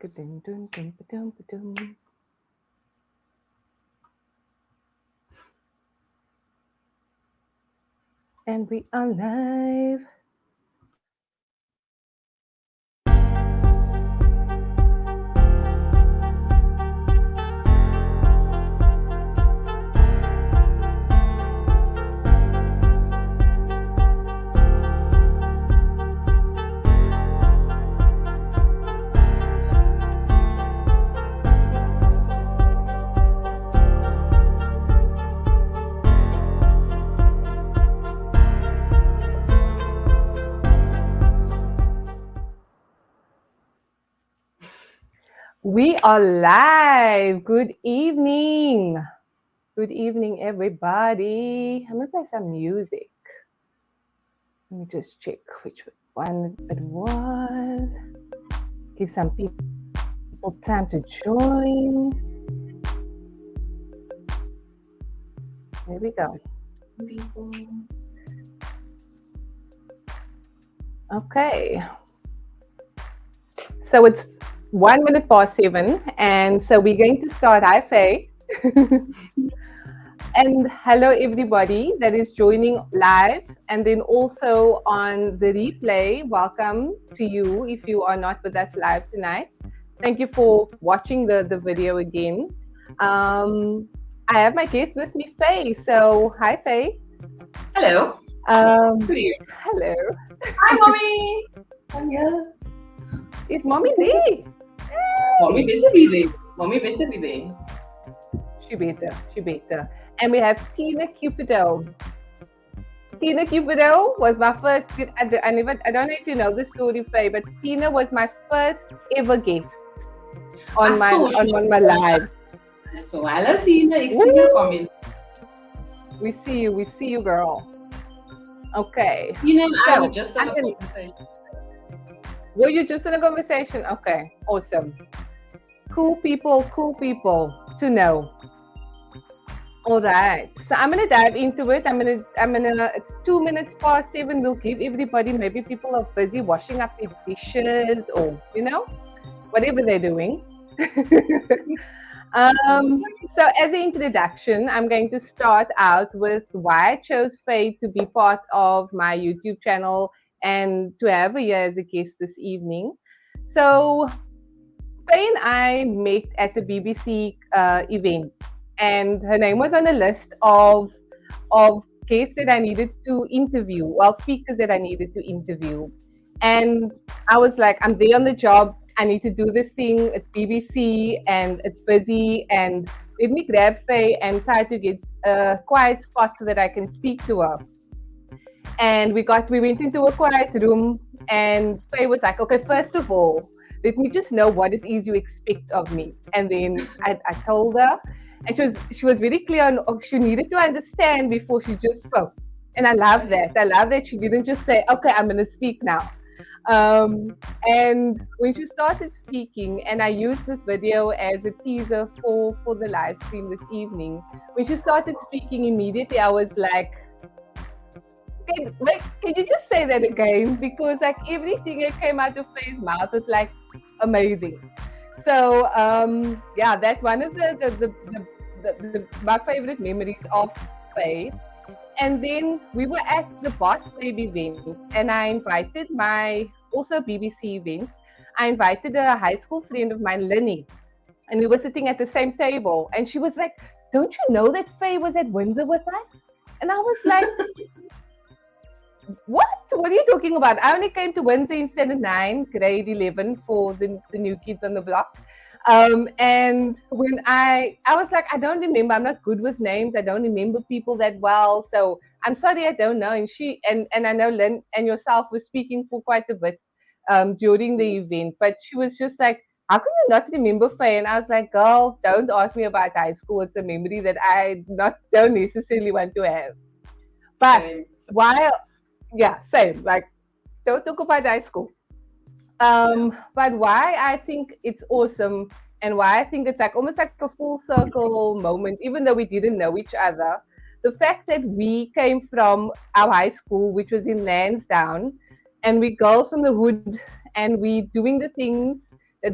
And we are live. We are live. Good evening. Good evening, everybody. I'm going to play some music. Let me just check which one it was. Give some people time to join. There we go. Okay. So it's 1 minute past 7. And so we're going to start. Hi, Faye. And hello, everybody that is joining live and then also on the replay. Welcome to you if you are not with us live tonight. Thank you for watching the video again. I have my guest with me, Faye. So, hi, Faye. Hello. Good evening. Hello. Hi, Mommy. I'm here. Is Mommy there? Hey. Mommy better be there. Mommy better be there. She better. And we have Tina Cupido. Tina Cupido was my first. I don't know if you know the story, Faye, but Tina was my first ever guest on my live. So I love Tina. Ik zie je comment. We see you, girl. Okay. Tina and I were just in a conversation. Were you just in a conversation? Okay, awesome. Cool people to know. All right, so I'm gonna dive into it. It's 2 minutes past 7. We'll give everybody, maybe people are busy washing up their dishes or, whatever they're doing. So as an introduction, I'm going to start out with why I chose Faye to be part of my YouTube channel and to have her here as a guest this evening. So Faye and I met at the BBC event, and her name was on a list of guests that I needed to interview, speakers that I needed to interview. And I was like, I'm there on the job. I need to do this thing. It's BBC and it's busy. And let me grab Faye and try to get a quiet spot so that I can speak to her. And we went into a quiet room, and Faye was like, okay, first of all, let me just know what it is you expect of me. And then I told her, and she was very clear on she needed to understand before she just spoke. And I love that. I love that she didn't just say, okay, I'm going to speak now. And when she started speaking, and I used this video as a teaser for the live stream this evening, when she started speaking immediately, I was like, can you just say that again? Because like everything that came out of Faye's mouth was like amazing. So yeah, that's one of my favorite memories of Faye. And then we were at the Boss Babe event, and I invited also BBC event. I invited a high school friend of mine, Lenny, and we were sitting at the same table. And she was like, "Don't you know that Faye was at Windsor with us?" And I was like, "What? What are you talking about? I only came to Windsor in standard 9, grade 11 for the new kids on the block." And when I was like, I don't remember. I'm not good with names. I don't remember people that well. So I'm sorry, I don't know. And she and I know Lynn and yourself were speaking for quite a bit during the event. But she was just like, how can you not remember Faye? And I was like, girl, don't ask me about high school. It's a memory that I don't necessarily want to have. But same. Like, don't talk about high school. But why I think it's awesome and why I think it's like almost like a full circle moment, even though we didn't know each other, the fact that we came from our high school, which was in Lansdowne, and we girls from the hood, and we doing the things that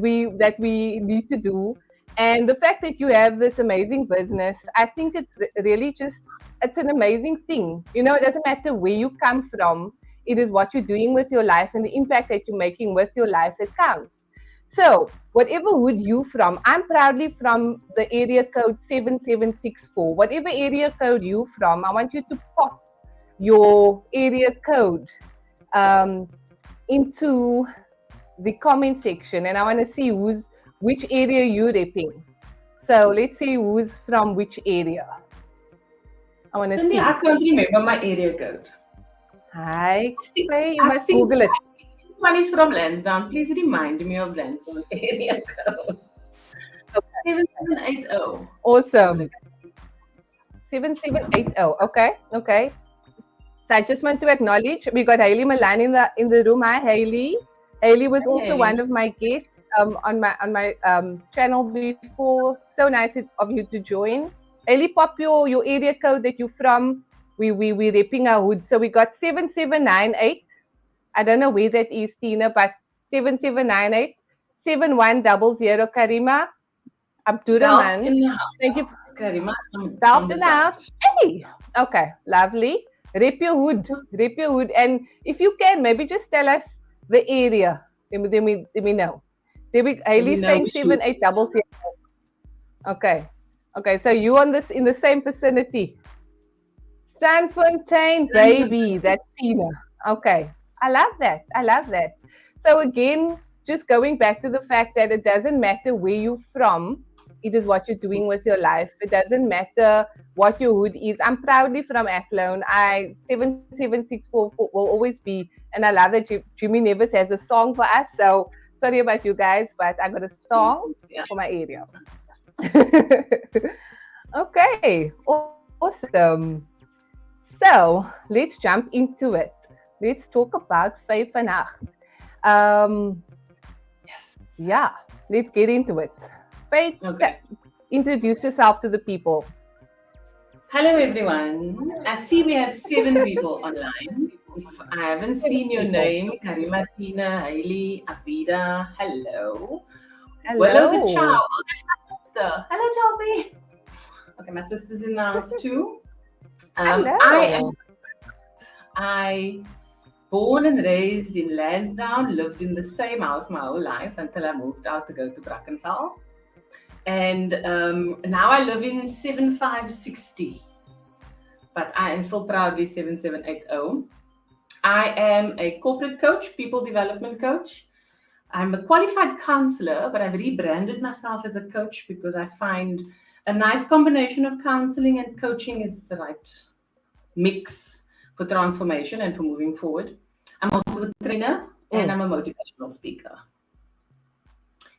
we need to do. And the fact that you have this amazing business, I think it's really just it's an amazing thing. It doesn't matter where you come from. It is what you're doing with your life and the impact that you're making with your life that counts. So, whatever hood you from, I'm proudly from the area code 7764. Whatever area code you from, I want you to pop your area code um, into the comment section, and I want to see which area you're repping. So let's see who's from which area. I want to Cindy, I see. can't remember my area code. Hi, I think Faye, you I must think Google it. one is from Lansdowne. Please remind me of Lansdowne area code. Okay. 7780. Awesome. 7780. Okay. Okay. So I just want to acknowledge we got Hailey Milan in the room. Hi, Hailey. Hailey was also Hey. one of my guests on my channel before. So nice of you to join. Hailey, pop your area code that you're from. We ripping our hood. So we got 7798. I don't know where that is, Tina, but 7798 7100 Karima Delft Abdurrahman. in the house. Thank you. Karima's from Delft the in the house. Delft. Hey, okay, lovely. Rip your hood, and if you can, maybe just tell us the area. Let me know. Let me Hailey's know saying which would. 7800. Okay, okay. So you on this in the same vicinity. Strandfontein, baby. That's Tina. Okay. I love that. I love that. So again, just going back to the fact that it doesn't matter where you're from, it is what you're doing with your life. It doesn't matter what your hood is. I'm proudly from Athlone. I 7764 will always be, and I love that Jimmy Nevis has a song for us. So sorry about you guys, but I got a song Yeah. for my area. Okay, awesome. So let's jump into it. Let's talk about Faye vannacht. Um, Yes. yeah, let's get into it. Faye, Okay. introduce yourself to the people. Hello, everyone. I see we have 7 people online. If I haven't seen your People. name, Karima, Tina, Hailey, Abida, hello. Willow the Chow. Hello. Oh, that's my sister. Hello, Chelsea. Okay, my sister's in the house too. Hello. I born and raised in Lansdowne, lived in the same house my whole life until I moved out to go to Brackenfell. And now I live in 7560, but I am still proudly 7780. I am a corporate coach, people development coach. I'm a qualified counselor, but I've rebranded myself as a coach because I find a nice combination of counseling and coaching is the right mix for transformation and for moving forward. I'm also a trainer and I'm a motivational speaker.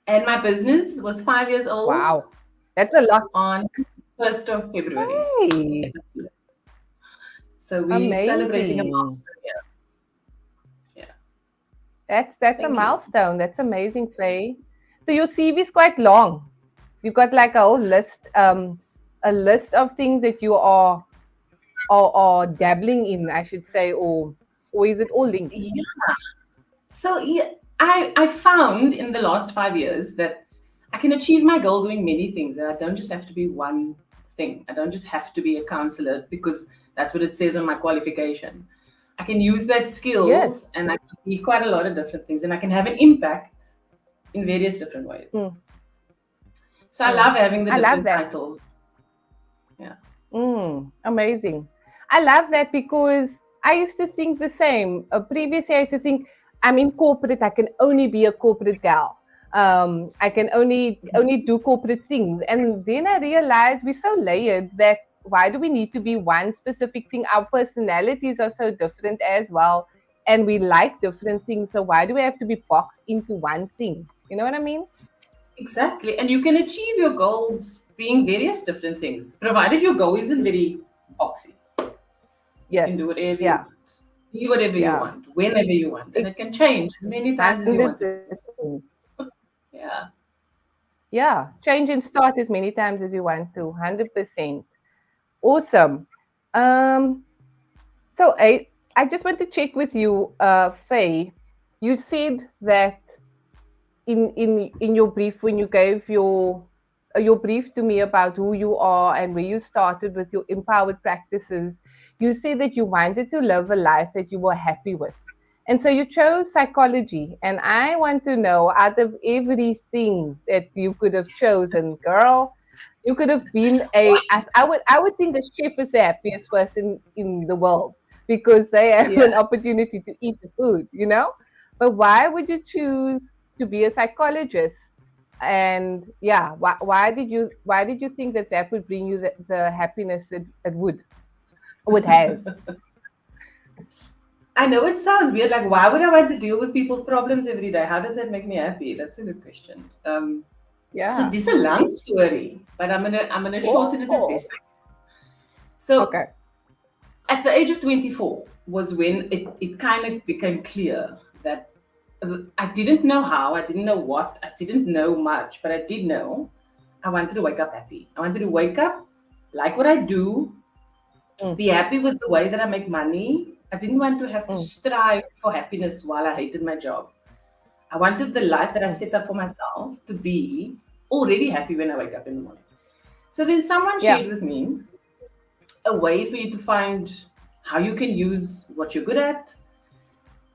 And my business was 5 years old Wow. That's a lot. on 1st of February. Hey, So we're celebrating a amazing. milestone here. Yeah. That's a Thank you. milestone. That's amazing, Faye. So your CV is quite long. You got like a list of things that you are dabbling in, I should say, or is it all linked? Yeah. So yeah, I found in the last 5 years that I can achieve my goal doing many things. And I don't just have to be one thing. I don't just have to be a counselor because that's what it says on my qualification. I can use that Yes. skills and I can be quite a lot of different things and I can have an impact in various different ways. Mm, So I mm. love having the I love different that. titles. Yeah. Amazing. I love that because I used to think the same. Previously, I used to think I'm in corporate. I can only be a corporate gal. I can only do corporate things. And then I realized we're so layered that why do we need to be one specific thing? Our personalities are so different as well, and we like different things. So why do we have to be boxed into one thing? You know what I mean? Exactly. And you can achieve your goals being various different things, provided your goal isn't very boxy. You Yes. can do whatever you Yeah. want, be whatever you Yeah. want, whenever you want. And it can change as many times as you want it. 100%. Yeah. Yeah, change and start as many times as you want to. 100%. Awesome. Um, so I just want to check with you, Faye. You said that in your brief, when you gave your brief to me about who you are and where you started with your empowered practices, you said that you wanted to live a life that you were happy with. And so you chose psychology. And I want to know, out of everything that you could have chosen, girl, you could have been I would think a chef is the happiest person in the world because they have Yeah. an opportunity to eat the food, you know? But why would you choose to be a psychologist? And yeah, why did you think that that would bring you the happiness it would has? I know it sounds weird. Like, why would I want to deal with people's problems every day? How does that make me happy? That's a good question. So Yeah. this is a long story, but I'm gonna shorten it as Oh, best. So okay. at the age of 24 was when it kind of became clear that I didn't know how, I didn't know what, I didn't know much, but I did know I wanted to wake up happy. I wanted to wake up, like what I do, Mm, be happy with the way that I make money. I didn't want to have to mm, strive for happiness while I hated my job. I wanted the life that I mm. set up for myself to be already happy when I wake up in the morning. So then someone Yeah. shared with me a way for you to find how you can use what you're good at,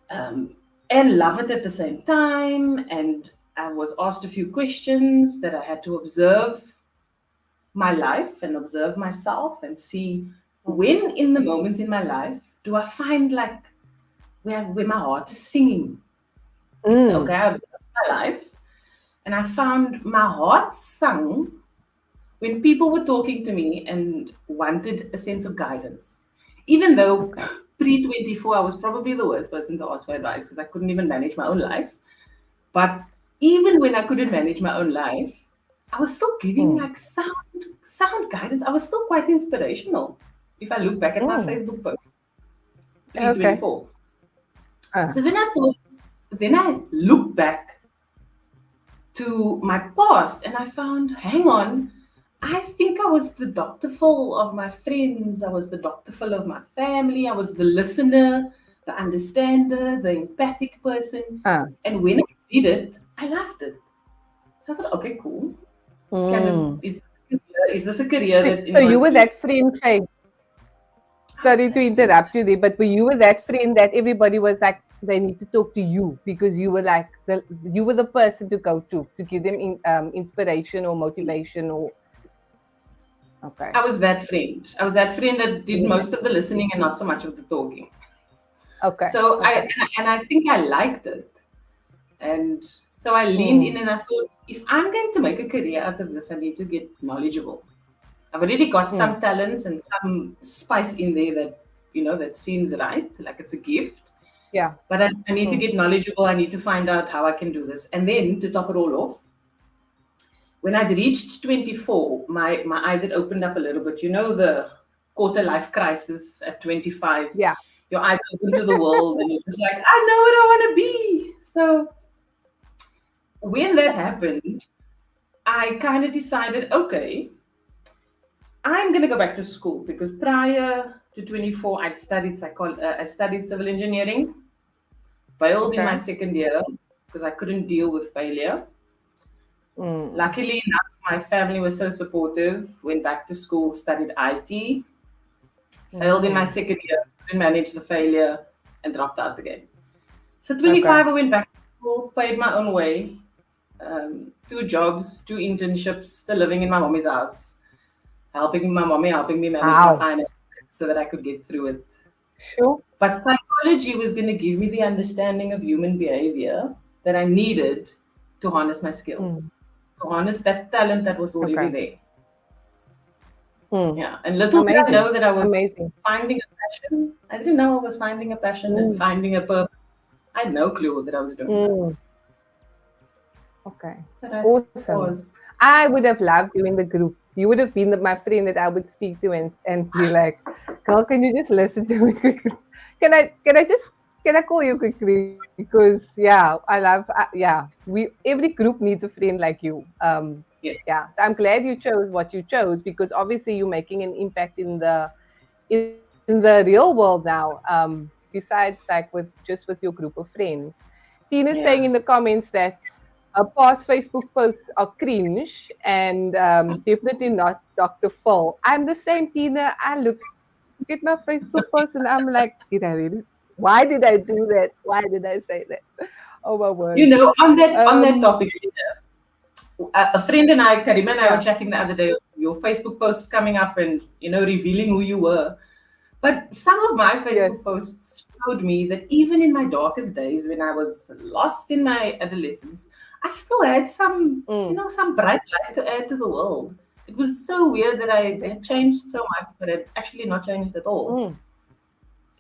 um, and love it at the same time. And I was asked a few questions that I had to observe my life and observe myself and see Mm, when in the moments in my life do I find like where my heart is singing. So okay, mm, I observed my life and I found my heart sung when people were talking to me and wanted a sense of guidance. Even though okay. pre 24, I was probably the worst person to ask for advice because I couldn't even manage my own life. But even when I couldn't manage my own life, I was still giving Mm, like sound guidance. I was still quite inspirational if I look back at my mm. Facebook posts pre Okay. 24. Uh, So then I thought, then I looked back to my past and I found, hang on, I think I was the Dr. Phil of my friends. I was the Dr. Phil of my family. I was the listener, the understander, the empathic person. uh, And when I did it, I loved it. So I thought, okay, cool. Can this mm. is this a career So, that so you involves were doing? that friend, Faith. I was Sorry to that friend. interrupt you there, but were you were that friend that everybody was like, they need to talk to you because you were like the person to go to give them inspiration or motivation or okay. I was that friend. I was that friend that did Yeah. most of the listening and not so much of the talking. Okay. So I Okay. and I think I liked it. And so I leaned in Mm, and I thought, if I'm going to make a career out of this, I need to get knowledgeable. I've already got mm, some talents and some spice in there that, that seems right, like it's a gift. yeah. But I need to Mm, get knowledgeable. I need to find out how I can do this. And then to top it all off, when I'd reached 24, my eyes had opened up a little bit. You know, the quarter life crisis at 25, yeah. your eyes open to the world and you're just like, I know what I want to be. So when that happened, I kind of decided, okay, I'm going to go back to school because prior to 24, I studied civil engineering, failed in my Okay. second year because I couldn't deal with failure. Mm, Luckily enough, my family was so supportive, went back to school, studied IT, failed in my mm, second year, couldn't manage the failure, and dropped out again. So okay. 25, I went back to school, paid my own way, two jobs, two internships, still living in my mommy's house, helping my mommy, helping me manage my Wow. finances so that I could get through it. Sure. But psychology was going to give me the understanding of human behavior that I needed to harness my skills, Mm, to harness that talent that was already okay. there. Mm, Yeah. And little did I amazing. know that I was Amazing. finding a passion. I didn't know I was finding a passion and Mm, finding a purpose. I had no clue that I was doing that. mm, okay. But I Awesome. was. I would have loved you in the group. You would have been my friend that I would speak to and be like, girl, can you just listen to me quickly? Can I call you quickly? Because yeah, yeah. Every group needs a friend like you. Yes. Yeah. So I'm glad you chose what you chose because obviously you're making an impact in the real world now. Besides like with your group of friends. Tina's saying Yeah. in the comments that past Facebook posts are cringe and definitely not Dr. Phil. I'm the same, Tina. I look at my Facebook post and I'm like, did I really? Why did I do that? Why did I say that? Oh my You word. know, on that Um, topic, a friend and I, Karima and I, were yeah, chatting the other day. Your Facebook posts coming up and revealing who you were. But some of my yes. Facebook posts showed me that even in my darkest days, when I was lost in my adolescence, I still had Mm, some bright light to add to the world. It was so weird that I that's had changed so much, but had actually not changed at all mm,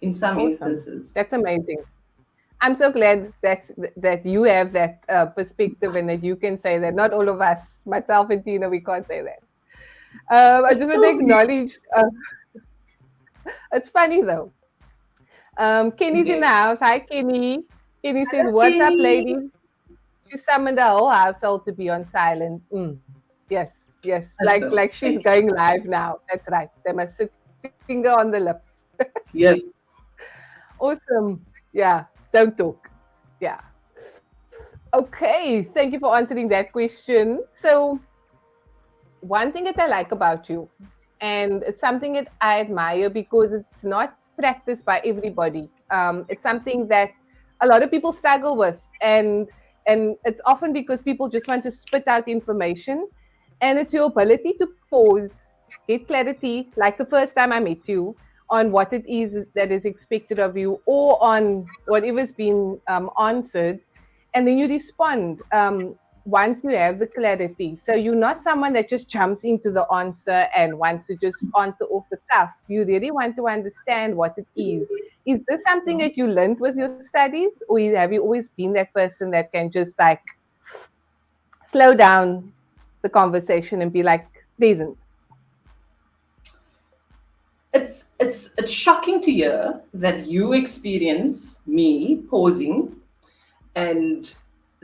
in some awesome. instances. That's amazing. I'm so glad that you have that perspective and that you can say that. Not all of us, myself and Tina, we can't say that. I It's just want to still weird. acknowledge. It's funny though. Kenny's in the Okay. house. Hi, Kenny. Kenny says, Hello, "What's up, Kenny. ladies?" She summoned the whole household to be on silent. Yes, yes. Awesome. Like she's Thank you. going live now. That's right. They must sit finger on the lip. Yes. Awesome. Yeah. Don't talk. Yeah. Okay. Thank you for answering that question. So, one thing that I like about you, and it's something that I admire because it's not practiced by everybody. It's something that a lot of people struggle with, and it's often because people just want to spit out information, and it's your ability to pause, get clarity, like the first time I met you, on what it is that is expected of you, or on whatever's been answered, and then you respond. Once you have the clarity. So you're not someone that just jumps into the answer and wants to just answer off the cuff. You really want to understand what it is. Is this something that you learned with your studies, or have you always been that person that can just like slow down the conversation and be like pleasant? It's shocking to hear that you experience me pausing and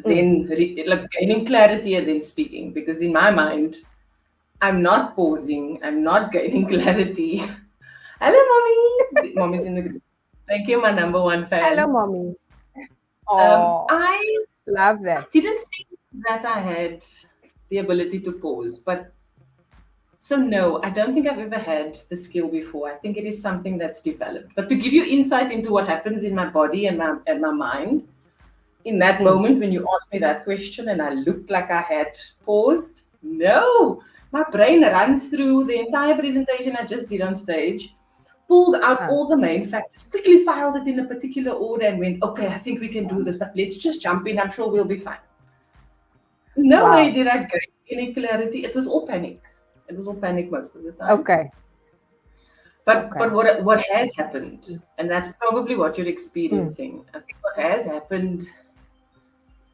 Mm. then like gaining clarity and then speaking, because in my mind I'm not pausing, I'm not gaining clarity. Hello, mommy. Mommy's in the group. Thank you, my number one Hello, fan. mommy. Um, Oh, I love I that. didn't think that I had the ability to pause, but so no, I don't think I've ever had the skill before. I think it is something that's developed. But to give you insight into what happens in my body and my mind, in that Mm. moment when you asked me that question and I looked like I had paused, no, my brain runs through the entire presentation I just did on stage, pulled out Ah, all the main factors, quickly filed it in a particular order, and went, okay, I think we can do this, but let's just jump in. I'm sure we'll be fine. No way wow. did I gain any clarity. It was all panic. It was all panic most of the time. Okay. But Okay. what has happened, and that's probably what you're Mm. experiencing. I think what has happened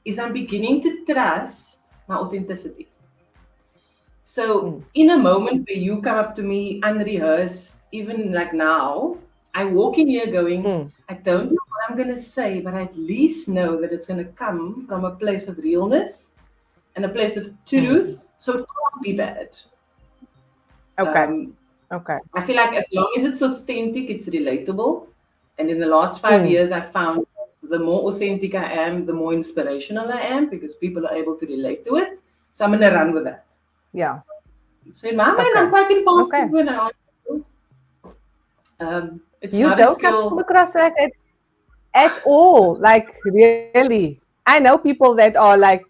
is I'm beginning to trust my authenticity. So Mm. in a moment where you come up to me unrehearsed, even like now, I walk in here going, Mm. I don't know what I'm gonna say, but I at least know that it's gonna come from a place of realness and a place of Mm. truth. So it can't be bad. Okay. Um, Okay. I feel like as long as it's authentic, it's relatable. And in the last five Mm. years, I found the more authentic I am, the more inspirational I am because people are able to relate to it. So I'm going to run with that. Yeah. So in my mind, I'm Okay. quite impulsive Okay. when I answer. It's You not a don't come skill. across like that at all. Like really. I know people that are like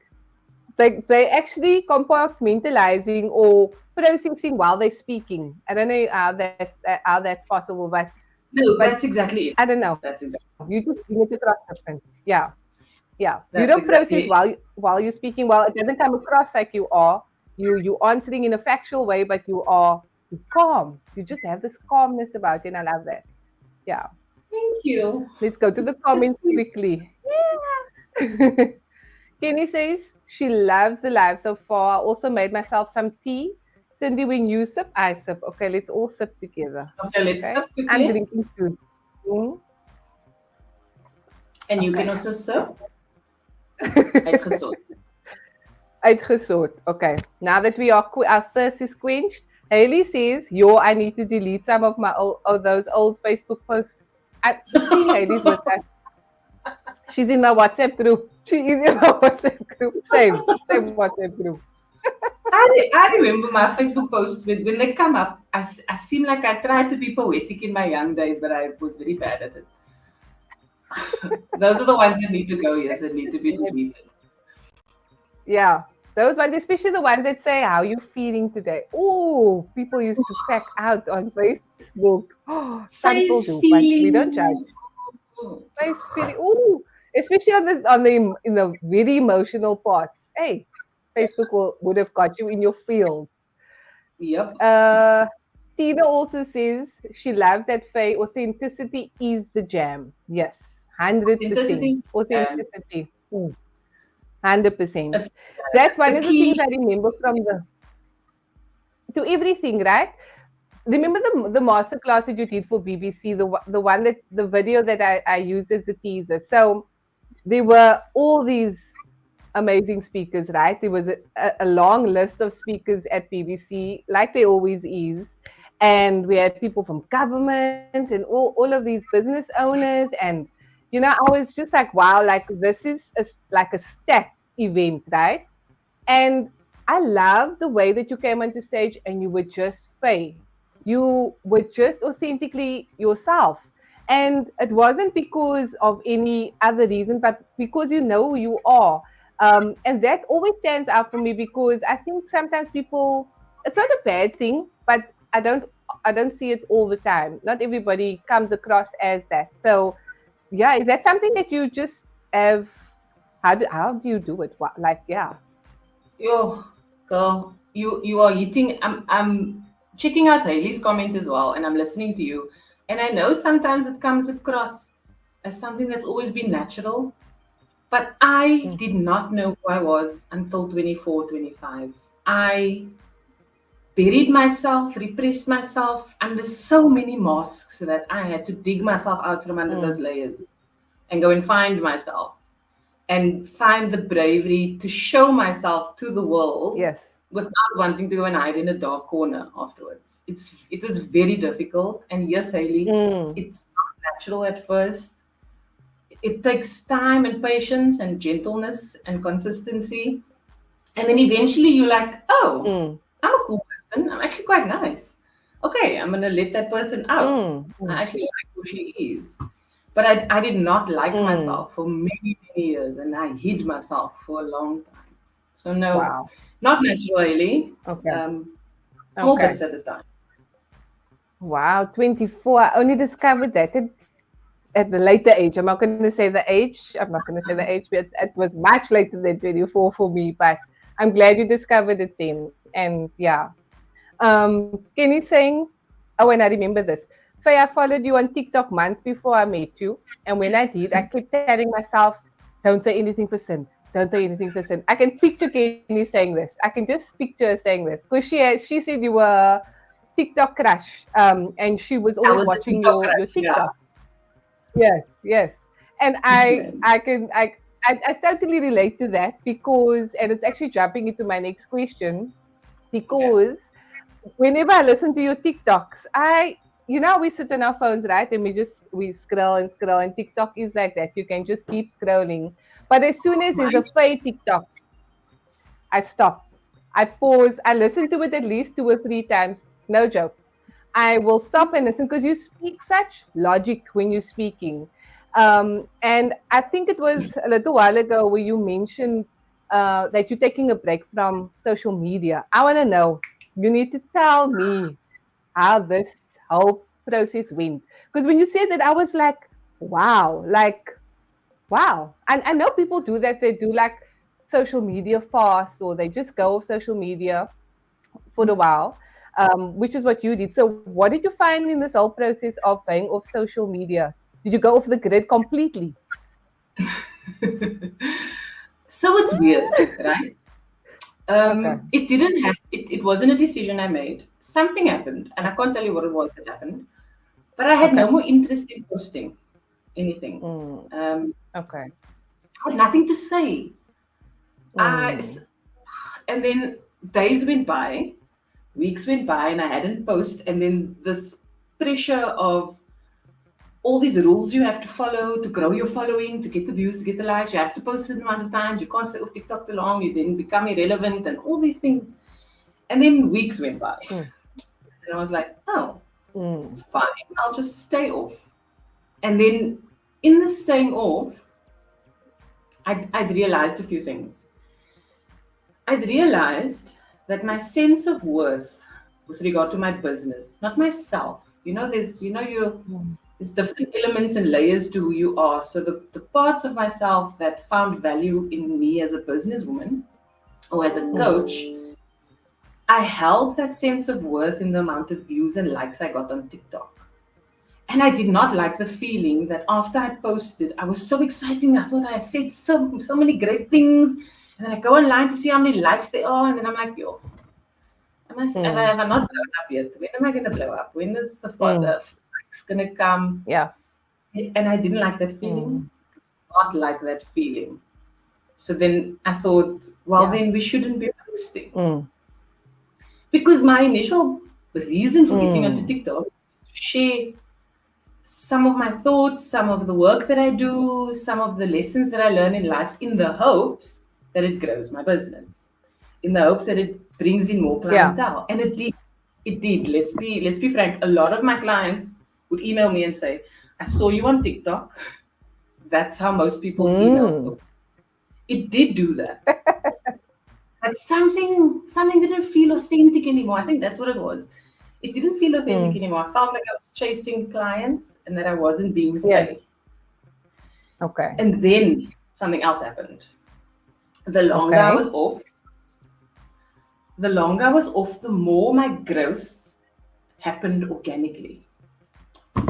they actually compartmentalizing or processing while they're speaking. I don't know how that's possible, No, but that's exactly it. I don't know. That's You exactly. just bring it across different. Yeah. Yeah. You don't That's process exactly. while you're speaking. Well, it doesn't come across like you are. You answering in a factual way, but you calm. You just have this calmness about you, and I love that. Yeah. Thank you. Let's go to the That's comments sweet. quickly. Yeah. Kenny says she loves the live so far. I also made myself some tea. Cindy, when you sip, I sip. Okay, let's all sip together. Okay, let's Okay. sip I'm quickly. drinking too. Mm, And you can okay. also sip. Uitgezocht. Uitgesoord. Okay. Now that our thirst is quenched, Haley says, "Yo, I need to delete some of my those old Facebook posts." I've seen Haley's with us. She's in my WhatsApp group. She is in my WhatsApp group. Same WhatsApp group. I remember my Facebook posts when they come up. I seem like I tried to be poetic in my young days, but I was very bad at it. Those are the ones that need to go, yes, that need to be deleted. Yeah, those ones, especially the ones that say, "How you feeling today?" Oh, people used to pack out on Facebook. Oh, some people do, Face but we don't judge. feeling. Face feeling. Ooh, especially on the in the very emotional parts. Hey, Facebook would have got you in your feels. Yep. Uh, Tina also says she loves that Faye. Authenticity is the jam. Yes, 100%. Authenticity. Authenticity. 100%. It's That's it's one the of the things key. I remember from the to everything, right? Remember the master class that you did for BBC, the one that the video that I used as the teaser. So there were all these amazing speakers, right? There was a long list of speakers at BBC, like there always is. And we had people from government and all of these business owners. And, I was just like, wow, like this is like a stacked event, right? And I love the way that you came onto stage and you were just Faye. You were just authentically yourself. And it wasn't because of any other reason, but because you know who you are. And that always stands out for me because I think sometimes people, it's not a bad thing, but I don't I don't see it all the time. Not everybody comes across as that. So yeah, is that something that you just have? How do you do it? What, like, yeah. Yo, girl, you are hitting. I'm checking out Hailey's comment as well, and I'm listening to you. And I know sometimes it comes across as something that's always been natural, but I Mm, did not know who I was until 24, 25. I buried myself, repressed myself under so many masks that I had to dig myself out from under those mm, layers and go and find myself and find the bravery to show myself to the world yes. without wanting to go and hide in a dark corner afterwards. It was very difficult, and yes, Haley, Mm, it's not natural at first. It takes time and patience and gentleness and consistency, and then eventually you're like, oh, mm, I'm a cool person. I'm actually quite nice. Okay, I'm gonna let that person out. mm, I mm, actually like who she is. But I did not like mm. myself for many, many years, and I hid myself for a long time. So no, Wow. not naturally, Okay. small Okay. bits at a time. Wow. 24. I only discovered that at the later age. I'm not going to say the age. I'm not going to say the age, but it was much later than 24 for me. But I'm glad you discovered it then. And yeah. Kenny saying, oh, and I remember this. Faye, I followed you on TikTok months before I met you. And when I did, I kept telling myself, don't say anything for sin. Don't say anything for sin. I can picture Kenny saying this. I can just picture her saying this. Because she said you were TikTok crush. And she was I always was a watching TikTok your crush, yeah. TikTok. Yes, yes. And I totally relate to that because, and it's actually jumping into my next question, Okay. because whenever I listen to your TikToks, we sit on our phones, right? And we scroll and scroll, and TikTok is like that. You can just keep scrolling. But as soon as there's Mine. a fade TikTok, I stop. I pause. I listen to it at least 2 or 3 times. No joke. I will stop and listen because you speak such logic when you're speaking. And I think it was a little while ago where you mentioned that you're taking a break from social media. I want to know, you need to tell me how this whole process went. Because when you said that, I was like, wow. And I know people do that. They do like social media fasts or they just go off social media for a while, which is what you did. So, what did you find in this whole process of going off social media? Did you go off the grid completely? So it's weird, right? Okay. It didn't have it wasn't a decision I made. Something happened, and I Mm, can't tell you what it was that happened. But I had no okay. more interest in posting anything. Mm, Um, okay. I had nothing to say. I Mm, and then days went by, weeks went by, and I hadn't posted. And then this pressure of all these rules you have to follow to grow your following, to get the views, to get the likes. You have to post a certain amount of times. You can't stay off TikTok too long. You then become irrelevant and all these things. And then weeks went by. Mm. And I was like, oh, Mm. it's fine. I'll just stay off. And then in the staying off, I'd realized a few things. I'd realized that my sense of worth with regard to my business, not myself. Mm. There's different elements and layers to who you are. So the parts of myself that found value in me as a businesswoman or as a Mm. coach, I held that sense of worth in the amount of views and likes I got on TikTok. And I did not like the feeling that after I posted, I was so exciting. I thought I had said so many great things. And then I go online to see how many likes there are. And then I'm like, yo, Mm. have I not blown up yet? When am I going to blow up? When is Mm. the likes going to come? Yeah. And I didn't like that feeling. Mm. Not like that feeling. So then I thought, well, Yeah. then we shouldn't be posting. Mm. Because my initial reason for getting onto Mm. TikTok is to share some of my thoughts, some of the work that I do, some of the lessons that I learn in life in the hopes that it grows my business, in the hopes that it brings in more Yeah. clientele. And it did. It did. Let's be frank. A lot of my clients would email me and say, I saw you on TikTok. That's how most people's emails Mm. go. It did do that. But something didn't feel authentic anymore. I think that's what it was. It didn't feel authentic Mm. anymore. I felt like I was chasing clients and that I wasn't being Yes. fair. Okay. And then something else happened. The longer I Okay. was off, the longer I was off, the more my growth happened organically.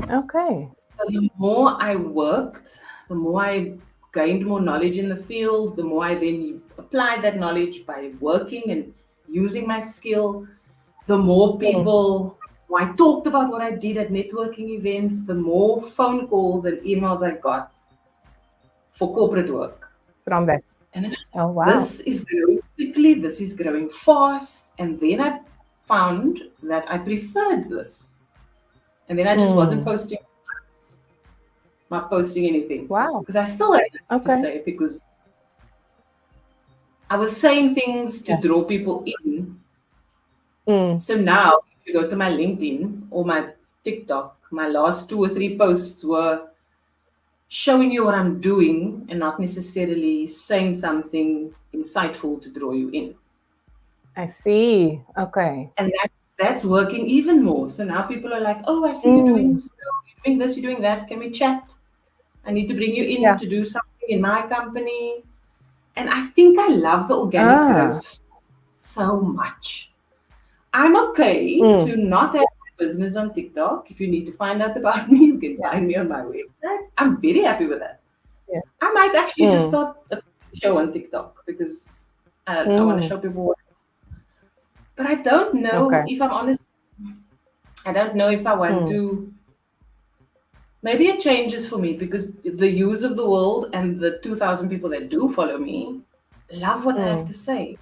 Okay. So the more I worked, the more I gained more knowledge in the field, the more I then applied that knowledge by working and using my skill, the more Mm. people I talked about what I did at networking events, the more phone calls and emails I got for corporate work. From that. And then Oh wow. this is growing quickly, this is growing fast. And then I found that I preferred this. And then I just wasn't Mm. posting, not posting anything. Wow. Because I still had to Okay. say, because I was saying things to Yeah. draw people in. Mm. So now, if you go to my LinkedIn or my TikTok, my last 2 or 3 posts were showing you what I'm doing and not necessarily saying something insightful to draw you in. I see. Okay. And that's working even more. So now people are like, oh, I see you doing Mm. so, you're doing this, you're doing that. Can we chat? I need to bring you in Yeah. to do something in my company. And I think I love the organic Ah. growth so much. I'm okay Mm. to not have my business on TikTok. If you need to find out about me, you can Yeah. find me on my website. I'm very happy with that. Yeah. I might actually just Mm. start a show on TikTok because I want to Mm. show people what. But I don't know Okay. if I'm honest. I don't know if I want Mm. to. Maybe it changes for me because the use of the world and the 2,000 people that do follow me love what I have to Mm. say.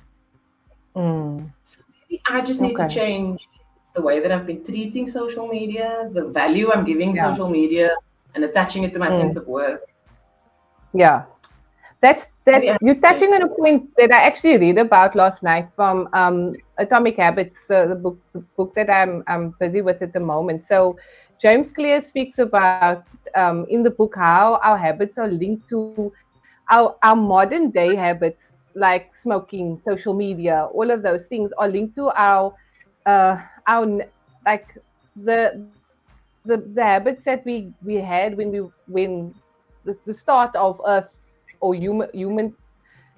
Mm. So maybe I just need to Okay. change the way that I've been treating social media, the value I'm giving Yeah. social media, and attaching it to my sense Mm. of worth. Yeah. Maybe That's I have you're to change. touching on a point that I actually read about last night from Atomic Habits, the book that I'm busy with at the moment. So James Clear speaks about in the book how our habits are linked to our modern day habits, like smoking, social media, all of those things are linked to our like the habits that we had when the start of Earth or human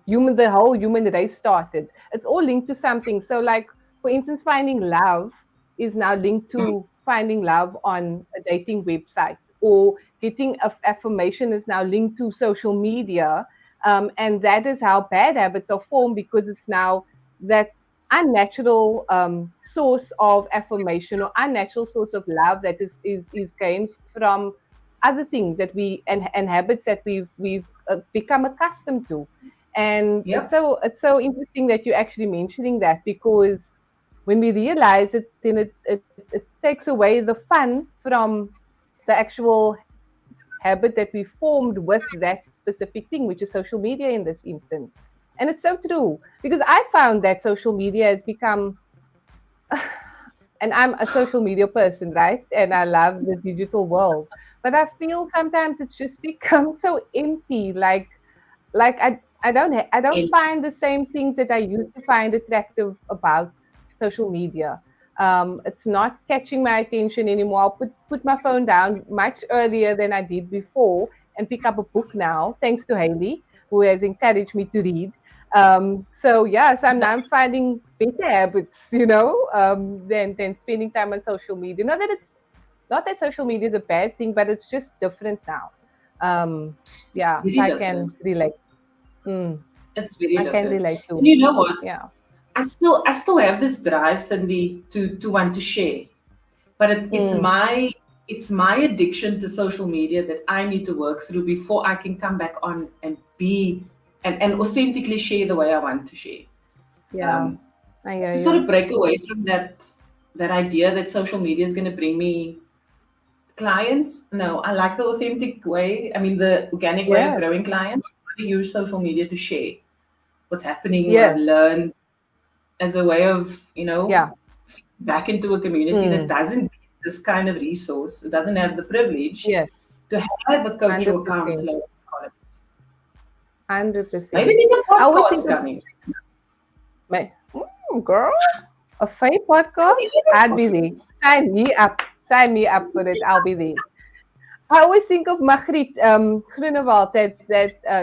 the whole human race started. It's all linked to something. So like for instance, finding love is now linked Mm, to finding love on a dating website, or getting affirmation is now linked to social media. And that is how bad habits are formed, because it's now that unnatural source of affirmation or unnatural source of love that is gained from other things that and habits that we've become accustomed to. And it's yep. so interesting that you're actually mentioning that, because when we realize it, then it takes away the fun from the actual. habit that we formed with that specific thing, which is social media in this instance. And it's so true because I found that social media has become, and I'm a social media person, right? And I love the digital world. But I feel sometimes it's just become so empty. Like I don't And find the same things that I used to find attractive about social media. It's not catching my attention anymore. I'll put my phone down much earlier than I did before and pick up a book now, thanks to Haley, who has encouraged me to read. So yes, I'm finding better habits, than spending time on social media. Not that social media is a bad thing, but it's just different now. Yeah, so very I different. can relate. Mm, It's very I can different. relate And to. you know what? Yeah. I still have this drive, Cindy, to want to share. But Mm, it's my addiction to social media that I need to work through before I can come back on and be and authentically share the way I want to share. yeah. Um, I I hear just got to you. break away from that idea that social media is going to bring me clients. No, I like the authentic way. I mean, the organic way of Yes. growing clients. I use social media to share what's happening, what I've Yes. learned, as a way of Yeah. back into a community that Mm, doesn't get this kind of resource, doesn't have the privilege yes. to have a coach or a 100%. counselor. 100%. Maybe there's a I always think podcast of coming. my girl, a fake podcast. I'd be there. Sign me up. Sign me up for it. I'll be there. I always think of Margriet Groenewald that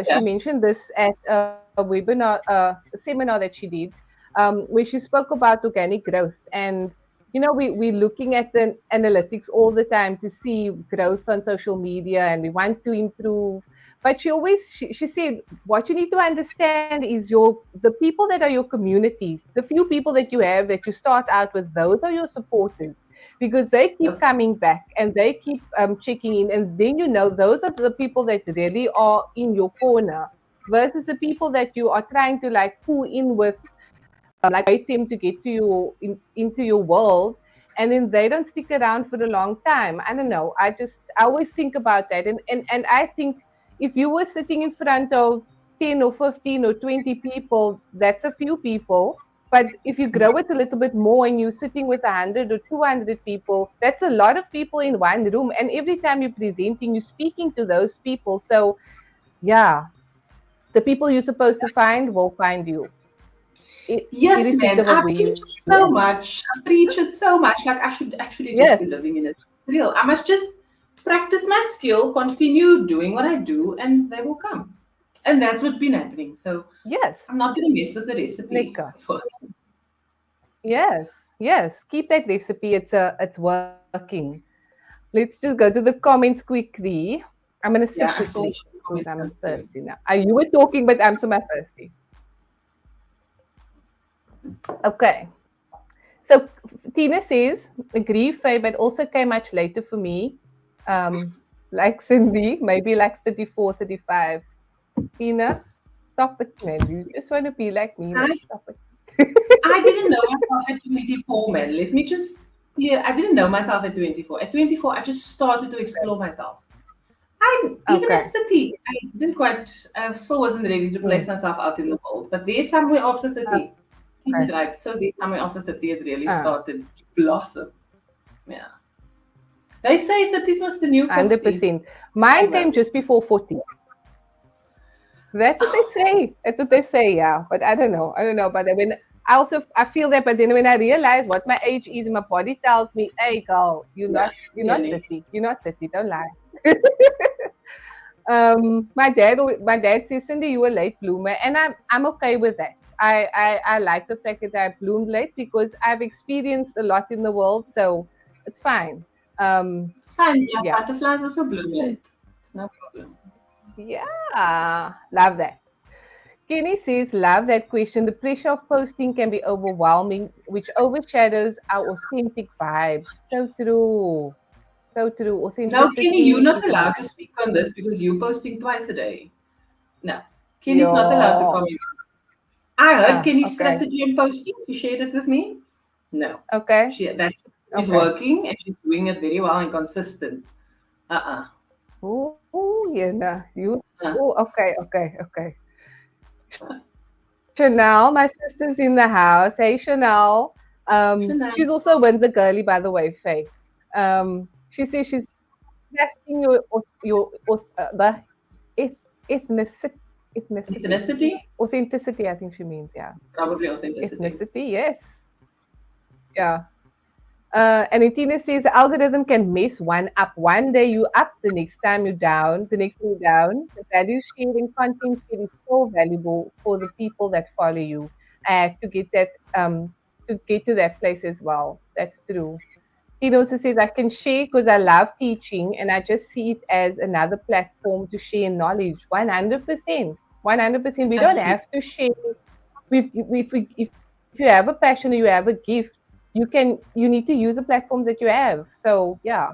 she Yeah. mentioned this at a webinar, a seminar that she did, where she spoke about organic growth. And we're looking at the analytics all the time to see growth on social media, and we want to improve. But she said what you need to understand is the people that are your community, the few people that you have that you start out with, those are your supporters because they keep Yep. coming back and they keep checking in, and then those are the people that really are in your corner versus the people that you are trying to like pull in with, like wait them to get to into your world, and then they don't stick around for a long time. I don't know, I always think about that, and I think if you were sitting in front of 10 or 15 or 20 people, that's a few people. But if you grow it a little bit more and you're sitting with 100 or 200 people, that's a lot of people in one room. And every time you're presenting, you're speaking to those people. So, yeah, the people you're supposed to find will find you, Yes, man. irrespective of I where preach you're it at. so much. I preach it so much. Like I should actually just Yes, be living in it. Real. I must just practice my skill, continue doing what I do, and they will come. And that's what's been happening. So yes, I'm not going to mess with the recipe. lekker. It's working. Yes, yes. Keep that recipe. It's working. Let's just go to the comments quickly. I'm gonna sip Yeah, I quickly saw because comments I'm come through. thirsty now. You were talking, but I'm so thirsty. Okay. So Tina says, agree, Faye, but also came much later for me. Like Cindy, maybe like 34, 35. Tina, stop it, man. You just want to be like me, man. I, Stop it. I didn't know myself at 24, man. Let me just, yeah, I didn't know myself at 24. At 24, I just started to explore myself. I even Okay. at 30, I didn't quite, I still wasn't ready to place Mm. myself out in the world. But there's somewhere after 30. Okay. He's right. So there's somewhere after 30 it really Uh, started to blossom. Yeah. They say 30 is the new 50. 100%. Mine I came know. just before 40. That's what they say. That's what they say, yeah. But I don't know. I don't know. But when I feel that, but then when I realize what my age is, my body tells me, hey girl, Yeah, you're not really. 30. You're not 30, don't lie. My dad says, Cindy, you were late bloomer, and I'm okay with that. I like the fact that I bloomed late because I've experienced a lot in the world, so it's fine. It's fine. Yeah, Yeah. butterflies also bloom late. It's no problem. Yeah. Love that. Kenny says, love that question. The pressure of posting can be overwhelming, which overshadows our authentic vibe. So true. So true. No, Kenny, you're Authenticity not is allowed hard. to speak on this because you're posting twice a day. No. Kenny's not allowed to Yeah. comment. I heard Kenny's Okay. strategy in posting. She shared it with me. No. Okay. She's Okay. working and she's doing it very well and consistent. Uh-uh. Oh, yeah, no, you. Uh, Oh, okay, okay, okay. Chanel, my sister's in the house. Hey, Chanel. Chanel. She's also a Windsor girly, by the way, Faye. She says she's testing the eth- ethnicity, ethnicity, Ethnicity? authenticity. I think she means, yeah, Probably authenticity. ethnicity. Yes, yeah. And Tina says the algorithm can mess one up. One day you up, the next time you're down, the next time you're down. The value sharing content share is so valuable for the people that follow you to get that to get to that place as well. That's true. He also says I can share because I love teaching and I just see it as another platform to share knowledge. 100%. 100%. We don't Absolutely. have to share if you have a passion or you have a gift, you need to use the platforms that you have. So yeah.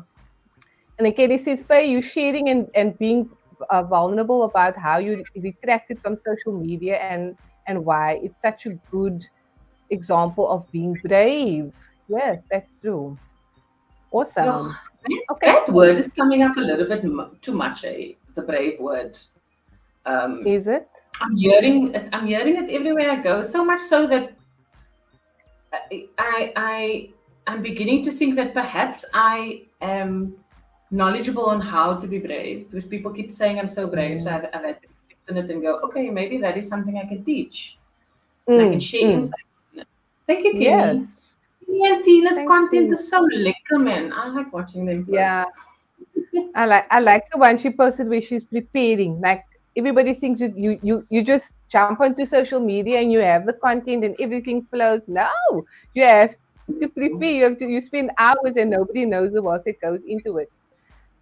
And again, this is for you sharing and being vulnerable about how you retracted from social media and why it's such a good example of being brave. Yes, that's true. Yo, Awesome. Okay, that cool. word is coming up a little bit too much, eh? The brave word. Um, Is it? I'm hearing it everywhere I go. So much so that I'm beginning to think that perhaps I am knowledgeable on how to be brave because people keep saying I'm so brave. So Mm, I've had to reflect on it and go, okay, maybe that is something I can teach and I can mm, share mm. insight. Thank you, Yes. Kenny. Kenny and Tina's Thank content you. is so lekker, man. I like watching them Yeah. post. I like the one she posted where she's preparing. Like everybody thinks you just jump onto social media and you have the content and everything flows. No, you have to prepare. You spend hours and nobody knows the work that goes into it.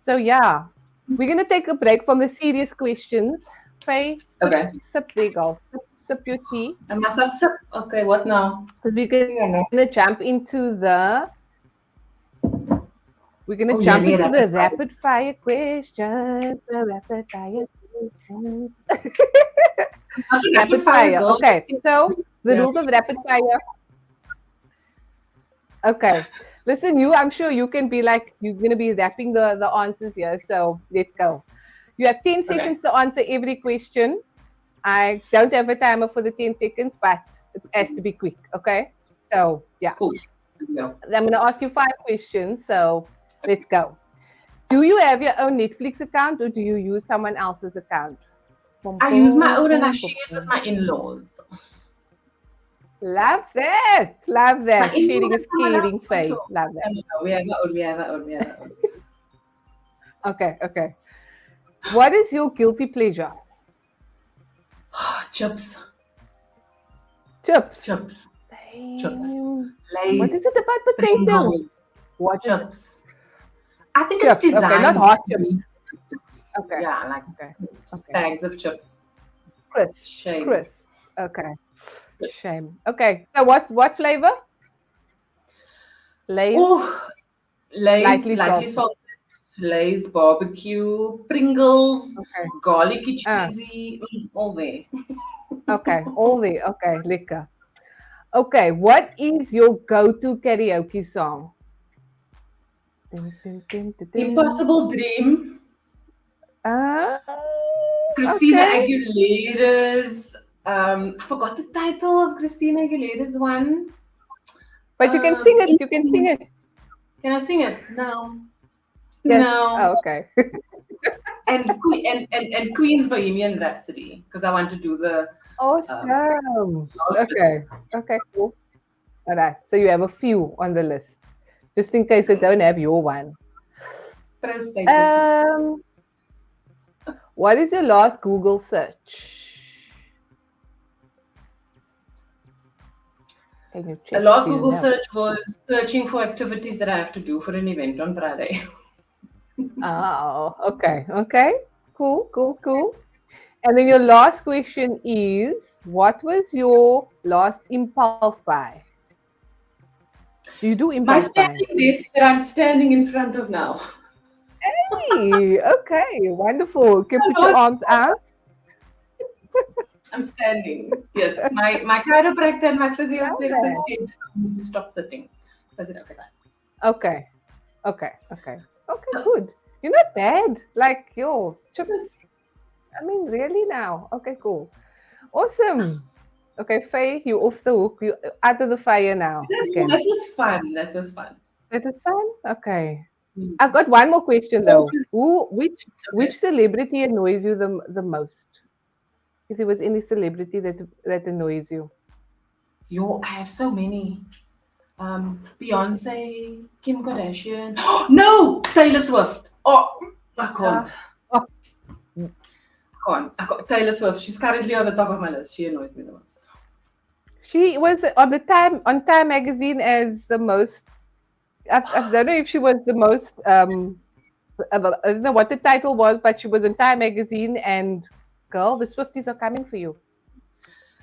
So yeah, we're gonna take a break from the serious questions. Faye, Okay. sip there, girl. Sip your tea. I must have sip. Okay, what now? Because we're Yeah, gonna no. jump into Oh, yeah, need the rapid fire. rapid fire questions. The rapid fire questions. I'm not a rapid Rapid fire fire. girl. Okay. Let's see. So the Yeah. rules of rapid fire. Okay. Listen, I'm sure you can be like, you're going to be wrapping the answers here. So let's go. You have 10 Okay. seconds to answer every question. I don't have a timer for the 10 seconds, but it has to be quick. Okay. So yeah, Cool. No. I'm going to ask you 5 questions. So let's go. Do you have your own Netflix account or do you use someone else's account? Boom, I use my boom, own and I boom, boom, share it with boom. my in-laws. Love that. Love My that. in-laws Sharing and is someone else caring, for Faye. sure. Love that. No, no, no. We have our own. We have our own. We have our own. Okay, okay. What is your guilty pleasure? Chips. Chips. Chips. Chips. Damn. What Lays. is it about potatoes? Pringles. What is it? Chips. I think it's Chips. Okay, not designed hot to chips. be. Okay, Yeah, like okay, okay. bags of chips. Crisps. Shame. Crisps. Okay. Shame. Okay. So what flavor? Lay's Oh, Lay's lightly lightly salted. salted. Lay's barbecue. Pringles. Okay. Garlicky Ah, cheesy. All there. okay. All the okay, liquor. Okay. What is your go-to karaoke song? Dun, dun, dun, dun, dun. Impossible Dream. Ah, Christina okay. Aguilera's. I forgot the title of Christina Aguilera's one. But you can sing it. You can sing Insane. it. Can I sing it? No. Yes. No. Oh, okay. And Queen's Bohemian Rhapsody because I want to do the um, Awesome. last bit. Okay. Okay, cool. All right. So you have a few on the list, just in case I don't have your one. Press, thank you, sis. Um, what is your last Google search? Can you A check? last Do you Google know? search was searching for activities that I have to do for an event on Friday. Oh, okay. Okay. Cool, cool, cool. And then your last question is, what was your last impulse buy? Do you do My impulse buying? standing desk that I'm standing in front of now. Hey, okay, wonderful. You can put your arms out. I'm standing. Yes, my chiropractor and my Love physiotherapist that. said stop sitting. I said okay, bye. Okay, okay, okay, okay. Good. You're not bad. Like, yo, chips. I mean, really now. Okay, cool. Awesome. Okay, Faye, you off the hook. You out of the fire now again. That was fun. That was fun. That is fun. Okay. Mm. I've got one more question So, though. Who, which okay. celebrity annoys you the most? If there was any celebrity that annoys you. Yo, I have so many. Beyonce, Kim Kardashian. No, Taylor Swift. Oh, I can't. Ah, oh, I can't. Taylor Swift. She's currently on the top of my list. She annoys me the most. she was on Time magazine as the most. I don't know if she was the most. I don't know what the title was, but she was in Time magazine. And girl, the Swifties are coming for you.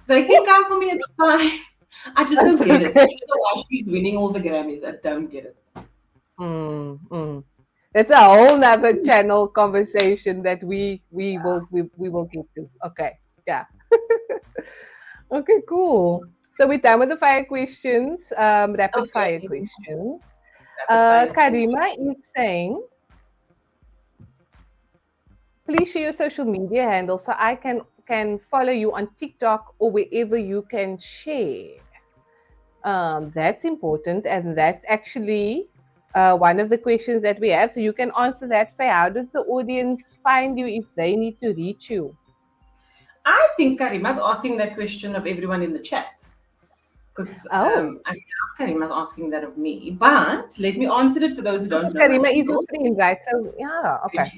They can come for me. It's fine. I just don't get it. I Okay. don't know why she's winning all the Grammys. I don't get it. Mm, mm. That's a whole nother channel conversation that we will get to. Okay. Yeah. Okay, cool. So we're done with the fire questions, rapid fire Okay. questions. Rapid fire. Karima is saying, please share your social media handle so I can follow you on TikTok or wherever you can share. That's important, and that's actually one of the questions that we have. So you can answer that. Faye, how does the audience find you if they need to reach you? I think Karima's asking that question of everyone in the chat. Because Oh, I know Karima's asking that of me. But let me answer it for those who don't because know my Karima is your handle. friend, right? So yeah, okay.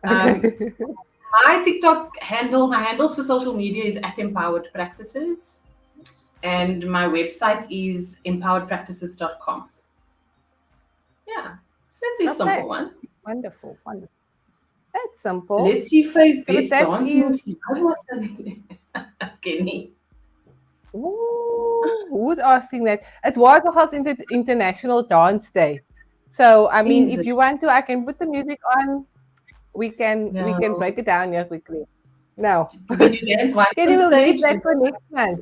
um, my TikTok handle, my handles for social media is at Empowered Practices. And my website is empoweredpractices.com. Yeah, so that's a Okay, simple one. wonderful, wonderful. That's simple. Let's see Faye's So best that dance is. moves. How do I say it? Kenny. Ooh, who's asking that? It was a House International Dance Day. So I mean, Is if it? you want to, I can put the music on. We can No. break it down here quickly. No. Can you dance while Kenny on will leave stage? that for next month.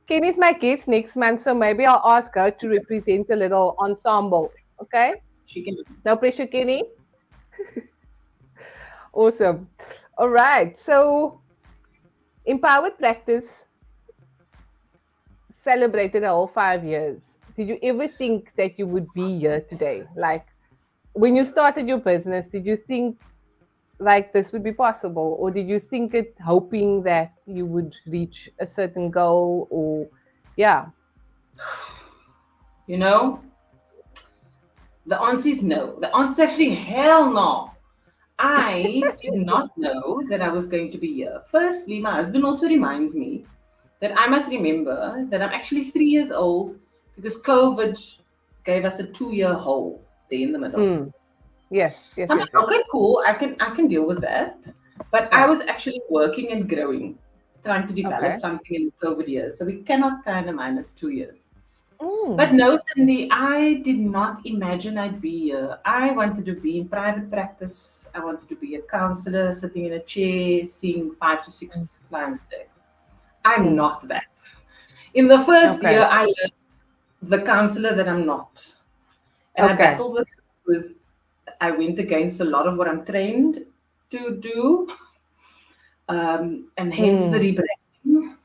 Kenny's my guest next month, so maybe I'll ask her to represent a little ensemble. Okay? She can No dance. pressure, Kenny. Awesome. All right. So empowered practice celebrated a whole 5 years. Did you ever think that you would be here today? Like when you started your business, did you think like this would be possible, or did you think it hoping that you would reach a certain goal, or yeah? You know, the answer is no. The answer is actually hell no. I did not know that I was going to be here. Firstly, my husband also reminds me that I must remember that I'm actually 3 years old because COVID gave us a 2 year hole there in the middle. Mm. Yes, yes, So I'm yes, like, yes. okay, cool, I can deal with that. But I Yeah. was actually working and growing, trying to develop Okay. something in the COVID years. So we cannot kind of minus 2 years. But Mm. no, Cindy, I did not imagine I'd be here. I wanted to be in private practice. I wanted to be a counselor sitting in a chair, seeing 5 to 6 clients a day. I'm Mm. not that. In the first Okay. year, I learned the counselor that I'm not. And I Okay. battled with it because I went against a lot of what I'm trained to do, and hence the Mm. rebranding.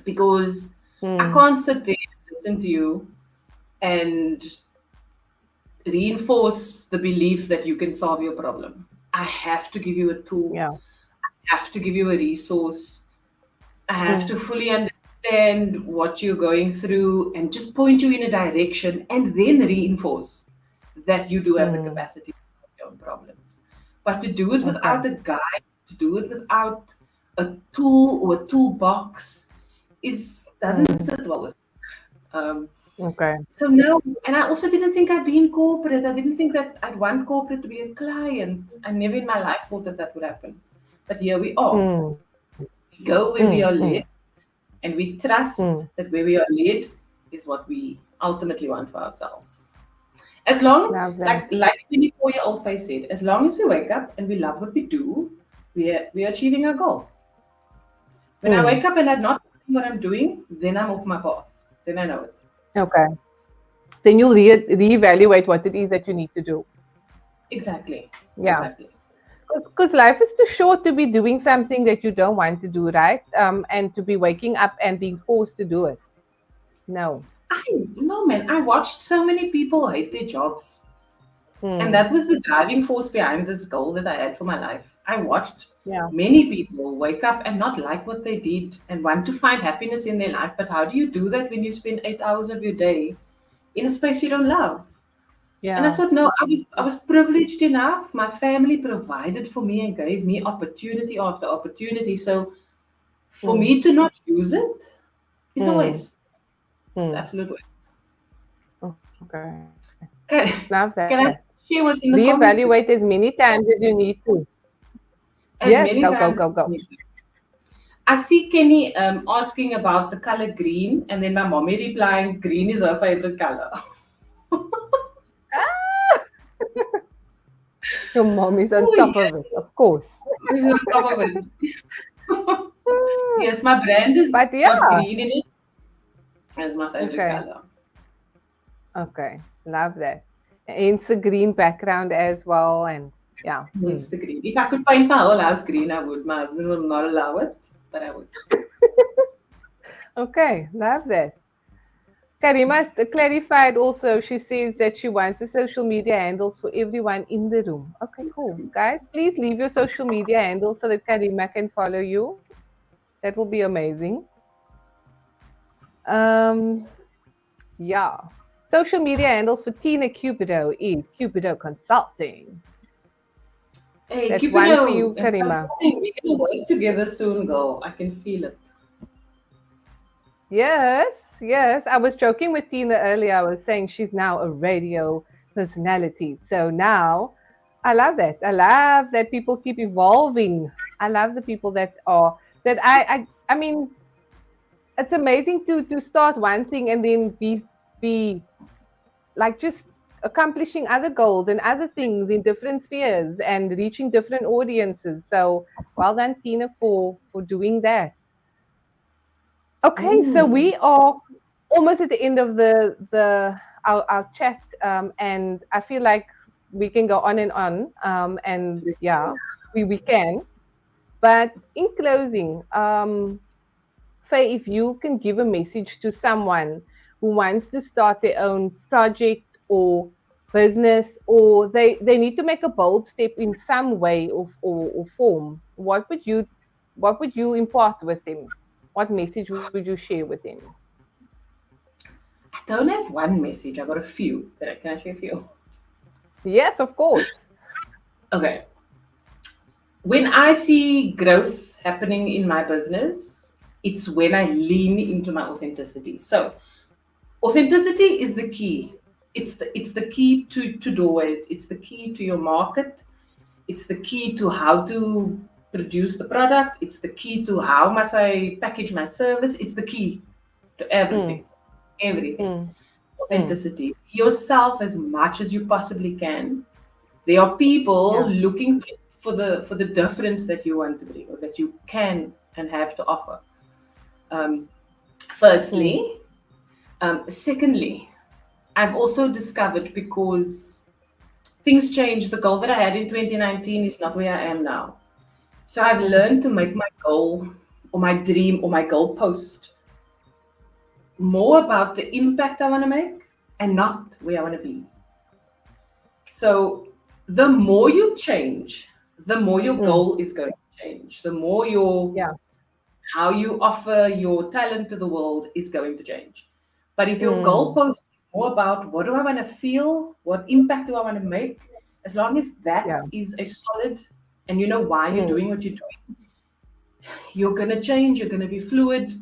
Because I Mm. can't sit there and listen to you and reinforce the belief that you can solve your problem. I have to give you a tool, Yeah. I have to give you a resource, I have Mm. to fully understand what you're going through and just point you in a direction and then reinforce that you do have the Mm. capacity to solve your own problems. But to do it Okay. without a guide, to do it without a tool or a toolbox is doesn't Mm. sit well with me. Um, Okay. so no, and I also didn't think I'd be in corporate. I didn't think that I'd want corporate to be a client. I never in my life thought that that would happen. But here we are. Mm. We go where Mm. we are Mm. led, and we trust Mm. that where we are led is what we ultimately want for ourselves. As long, Love that. like 24-year-old face said, as long as we wake up and we love what we do, we are achieving our goal. When I Mm. wake up and I'm not doing what I'm doing, then I'm off my path. Then I know it. Okay. then you'll reevaluate what it is that you need to do. Exactly. Yeah. Exactly. Because life is too short to be doing something that you don't want to do, right? And to be waking up and being forced to do it. No. I no man, I watched so many people hate their jobs. And Hmm. that was the driving force behind this goal that I had for my life. I watched Yeah. many people wake up and not like what they did and want to find happiness in their life. But how do you do that when you spend 8 hours of your day in a space you don't love? And I Yeah. thought, no, I was privileged enough. My family provided for me and gave me opportunity after opportunity. So for Hmm. me to not use it is a Hmm. waste. It's Hmm. absolute waste. Okay. Love Can, that. can I share what's in the Reevaluate comments as with you? many times as you need to. Yes. As Go, many go, go, times as go. you need. I see Kenny asking about the color green, and then my mommy replying, green is her favorite color. Ah! Your mom is on Oh, top of yes, it, of course. she's on top of it. Yes, my brand has But got yeah. green in it as my favorite Okay. color. Okay. Love that. It's a green background as well. And yeah. It's the green. If I could paint my whole house green, I would. My husband will not allow it, but I would. Okay. Love that. Karima clarified also, she says that she wants the social media handles for everyone in the room. Okay, cool. Guys, please leave your social media handles so that Karima can follow you. That will be amazing. Um, yeah. Social media handles for Tina Cupido is Cupido Consulting. Hey, That's one for Cupido, you, and Karima. consulting, we're gonna work together soon, girl. I can feel it. Yes, yes. I was joking with Tina earlier. I was saying she's now a radio personality. So now I love that. I love that people keep evolving. I love the people that are that I mean it's amazing to start one thing and then be like just accomplishing other goals and other things in different spheres and reaching different audiences. So well done, Tina, for doing that. Okay, so Mm. we are almost at the end of the our chat, and I feel like we can go on and on, and yeah, we can. But in closing, Faye, if you can give a message to someone who wants to start their own project or business, or they need to make a bold step in some way or form, what would you impart with them? What message would you share with them? I don't have one message. I got a few. Can I share a few? Yes, of course. Okay. When I see growth happening in my business, it's when I lean into my authenticity. So authenticity is the key. It's the key to doorways. It's the key to your market. It's the key to how to produce the product. It's the key to how must I package my service. It's the key to everything. Mm, Everything. mm, mm. Authenticity. Yourself as much as you possibly can. There are people Yeah. looking for the difference that you want to bring or that you can and have to offer. Um, Mm, firstly, secondly, I've also discovered because things change. The goal that I had in 2019 is not where I am now. So I've mm, learned to make my goal or my dream or my goal post more about the impact I want to make and not where I want to be. So the more you change, the more your mm. goal is going to change. The more your Yeah. how you offer your talent to the world is going to change. But if your Mm, goalpost is more about what do I want to feel, what impact do I want to make, as long as that yeah. is a solid and you know why you're Mm, doing what you're doing, you're gonna change, you're gonna be fluid,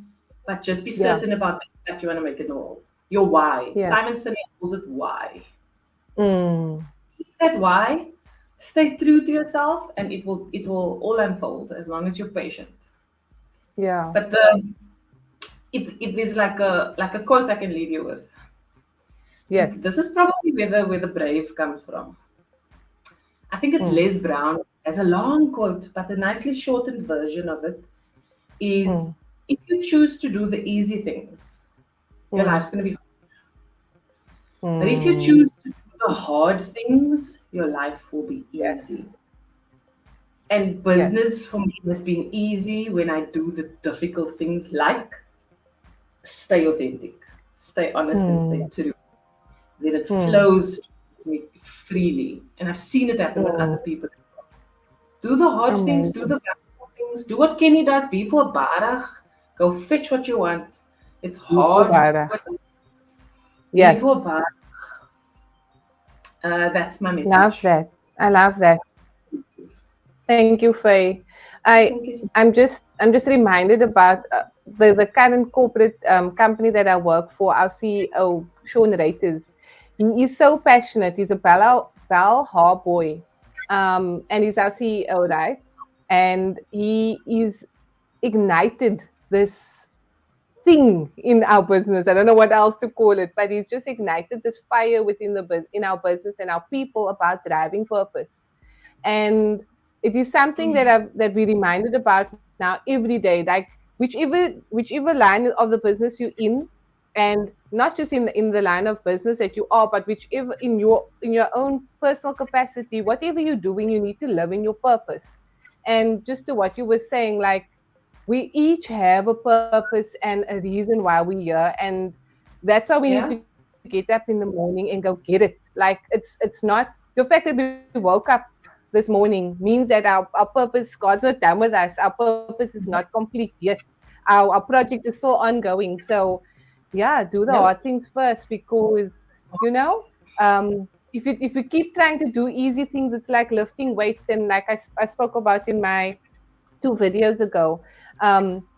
but just be yeah. certain about the impact you want to make in the world. Your why. Yeah. Simon Sinek calls it why. Mm, That why, stay true to yourself and it will all unfold as long as you're patient. yeah. But if there's like a quote I can leave you with, Yes. this is probably where the brave comes from. I think it's Mm, Les Brown as a long quote, but the nicely shortened version of it is mm, if you choose to do the easy things, your mm. life's gonna be. But if you Hmm. choose to do the hard things, your life will be Yes. easy. And Yes. business for me has been easy when I do the difficult things like stay authentic, stay honest, and stay Hmm. true. Then it Hmm. flows towards me freely. And I've seen it happen with Hmm. other people. Do the hard things, do Amazing. the valuable things, do what Kenny does, be voorbarig, go fetch what you want. It's Beautiful, hard, Bara. but be Yes. voorbarig. That's my Love message. that. I love that. Thank you, Faye. I Thank you so I'm just reminded about the current corporate company that I work for. Our CEO, Sean Reiters. He is so passionate. He's a Bell Har boy, and he's our CEO, right? And he is ignited this thing in our business. I don't know what else to call it, but he's just ignited this fire within in our business and our people about driving purpose. And it is something that we reminded about now every day, like whichever line of the business you're in, and not just in the line of business that you are, but whichever in your own personal capacity, whatever you're doing, you need to live in your purpose. And just to what you were saying, like we each have a purpose and a reason why we're here, and that's why we need Yeah. to get up in the morning and go get it. Like it's not the fact that we woke up this morning means that our purpose, God's not done with us. Our purpose is not complete yet. Our project is still ongoing. So yeah, do the No. hard things first, because you know if you keep trying to do easy things, it's like lifting weights. And like I spoke about in my 2 videos ago.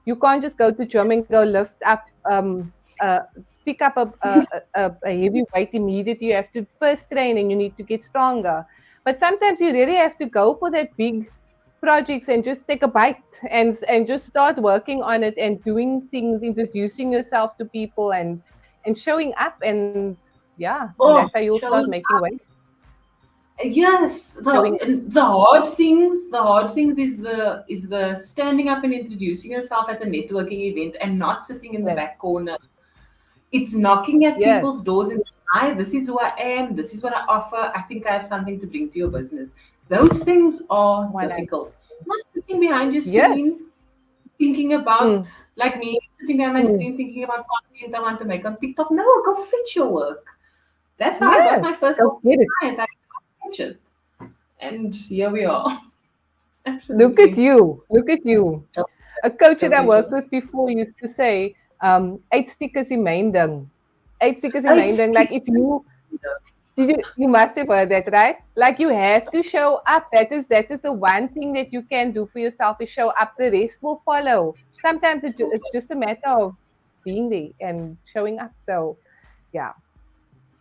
You can't just go to gym and go lift up, uh, pick up a heavy weight immediately. You have to first train and you need to get stronger. But sometimes you really have to go for that big projects and just take a bite and just start working on it and doing things, introducing yourself to people and showing up. And yeah, and that's how Oh, you'll start showing making weight. yes, Showing the hard things is the standing up and introducing yourself at a networking event and not sitting in the yes, back corner. It's knocking at yes, people's doors and saying, "Hi, this is who I am. This is what I offer. I think I have something to bring to your business." Those things are 100. difficult. Not sitting behind your Yes. screen, thinking about Mm. like me sitting behind my Mm. screen thinking about content I want to make on TikTok. No, go fetch your work. That's how I got Yes. my first Go corporate get it. client. I fetch it. And here we are. Look at Absolutely. you. Look at you. Go, A coach go that I fetch your worked work. with before used to say, eight stickers in main dung. Eight stickers in main It's dung. Like if you must have heard that, right? Like you have to show up. That is the one thing that you can do for yourself is show up. The rest will follow. Sometimes it's just a matter of being there and showing up. So yeah.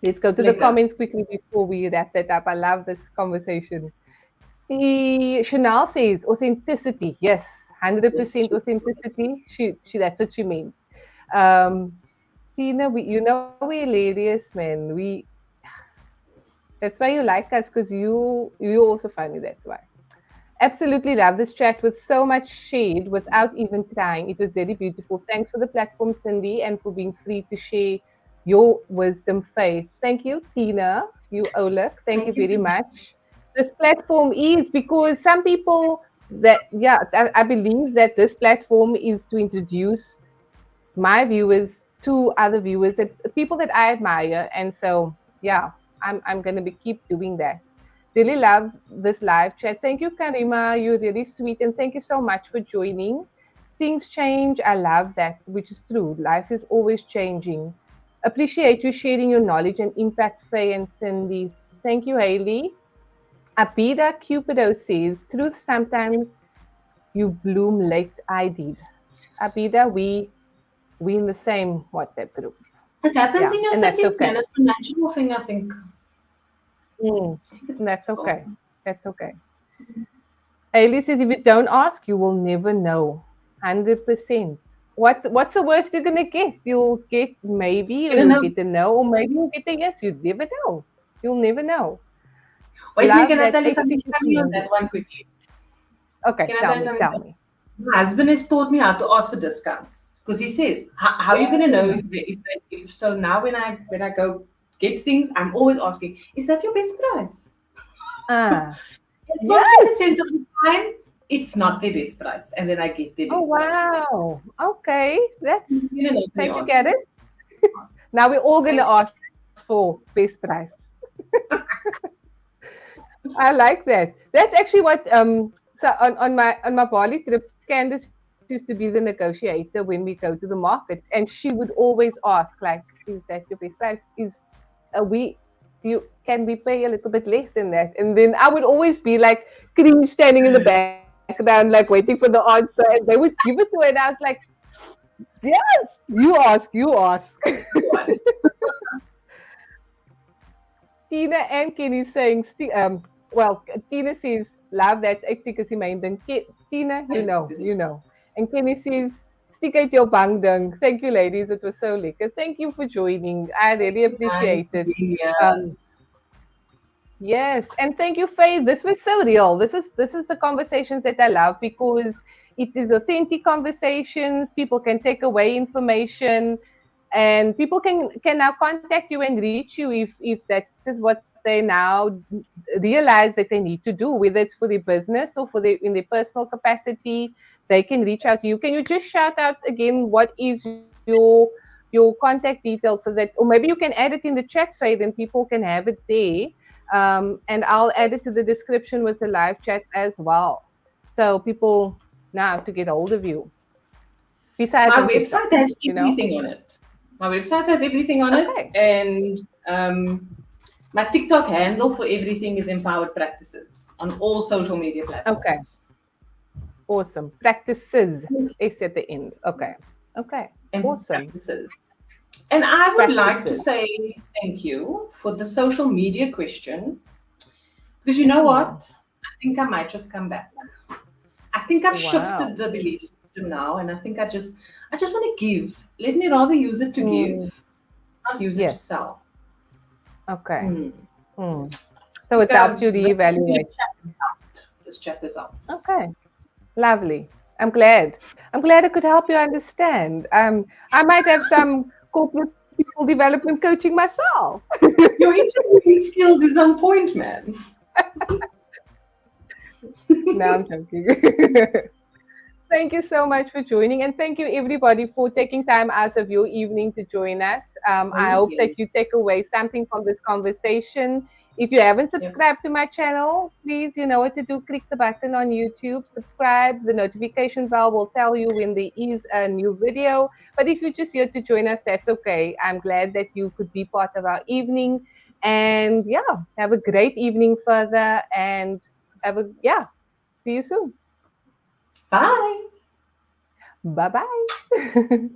Let's go to the lekker. comments quickly before we wrap that up. I love this conversation. Chanel says authenticity. Yes, Yes. 100% authenticity. She that's what she means. Um, Tina, we're hilarious, man. That's why you like us, because you're also funny. That's why. Absolutely love this chat with so much shade without even trying. It was very beautiful. Thanks for the platform, Cindy, and for being free to share your wisdom, faith. Thank you, Tina. You, Olek. Thank you Thank you. very much. This platform is because some people that, yeah, I believe that this platform is to introduce my viewers to other viewers, that people that I admire. And so, yeah, I'm going to be keep doing that. Really love this live chat. Thank you, Karima. You're really sweet. And thank you so much for joining. Things change. I love that, which is true. Life is always changing. Appreciate you sharing your knowledge and impact, Faye and Cindy. Thank you, Haley. Abida Cupido says, truth sometimes you bloom late. I did. Abida, we in the same WhatsApp group. It happens Yeah, in your and that's 30s, man. okay. It's a natural thing, I think. Mm, I think it's that's natural. okay. That's okay. Ailey says, if you don't ask, you will never know. 100%. What's the worst you're gonna get? You'll get maybe, or You don't you'll know. get a no, or maybe you'll get a yes. You never know. You'll never know. Wait, me, Love can I that. tell you Eight something stickers funny on in that one quickly? Okay, Can I tell tell you me, something tell funny? me. My husband has taught me how to ask for discounts because he says, "How are you going to know Mm, if so now when I go get things, I'm always asking, is that your best price? Ah, 50% yes. of the time, it's not their best price. And then I get their Oh, best price. wow. Okay. That's You know, me time to ask. get it. Now we're all going to Thanks. ask for best price. I like that. That's actually what so on my Bali trip, Candace used to be the negotiator when we go to the market, and she would always ask like, "Is that your best price? Is we do you can we pay a little bit less than that?" And then I would always be like cringe standing in the background, like waiting for the answer, and they would give it to her, and I was like, "Yes, you ask." One. Tina and Kenny saying, well, Tina says, love that ecstasy mind. And Tina, Thanks, you Susie. know. And Kenny says, stick at your bang dung. Thank you, ladies. It was so lekker. Thank you for joining. I Thank really you guys appreciate for it. being here. Um, yes, and thank you, Faith. This was so real. This is the conversations that I love because it is authentic conversations. People can take away information, and people can now contact you and reach you if that is what they now realize that they need to do, whether it's for their business or for their in their personal capacity. They can reach out to you. Can you just shout out again what is your contact details so that, or maybe you can add it in the chat, Faith, and people can have it there. And I'll add it to the description with the live chat as well. So people now to get hold of you. Besides My on TikTok, website has you know? everything on it. My website has everything on it, Okay. and my TikTok handle for everything is Empowered Practices on all social media Okay. platforms. Awesome. Practices is at the end. Okay. Okay. And Awesome. practices. And I would like to Practices. say thank you for the social media question because you know Mm. what? I think I might just come back. I think I've shifted Wow. the belief system now, and I just want to give. Let me rather use it to give, Mm. not use it to Yes. sell. Okay. Hmm. Mm. So it helped you This particular reevaluate. chat is out. This chat is out. Okay. Lovely. I'm glad. I'm glad I could help you understand. I might have some corporate people development coaching myself. Your interviewing skills is on point, man. No, I'm joking. Thank you so much for joining, and thank you everybody for taking time out of your evening to join us. I Oh hope that yes. you take away something from this conversation. If you haven't Yep. subscribed to my channel, please, you know what to do. Click the button on YouTube, subscribe. The notification bell will tell you when there is a new video. But if you're just here to join us, that's okay. I'm glad that you could be part of our evening. And yeah, have a great evening further. And yeah, see you soon. Bye. Bye bye.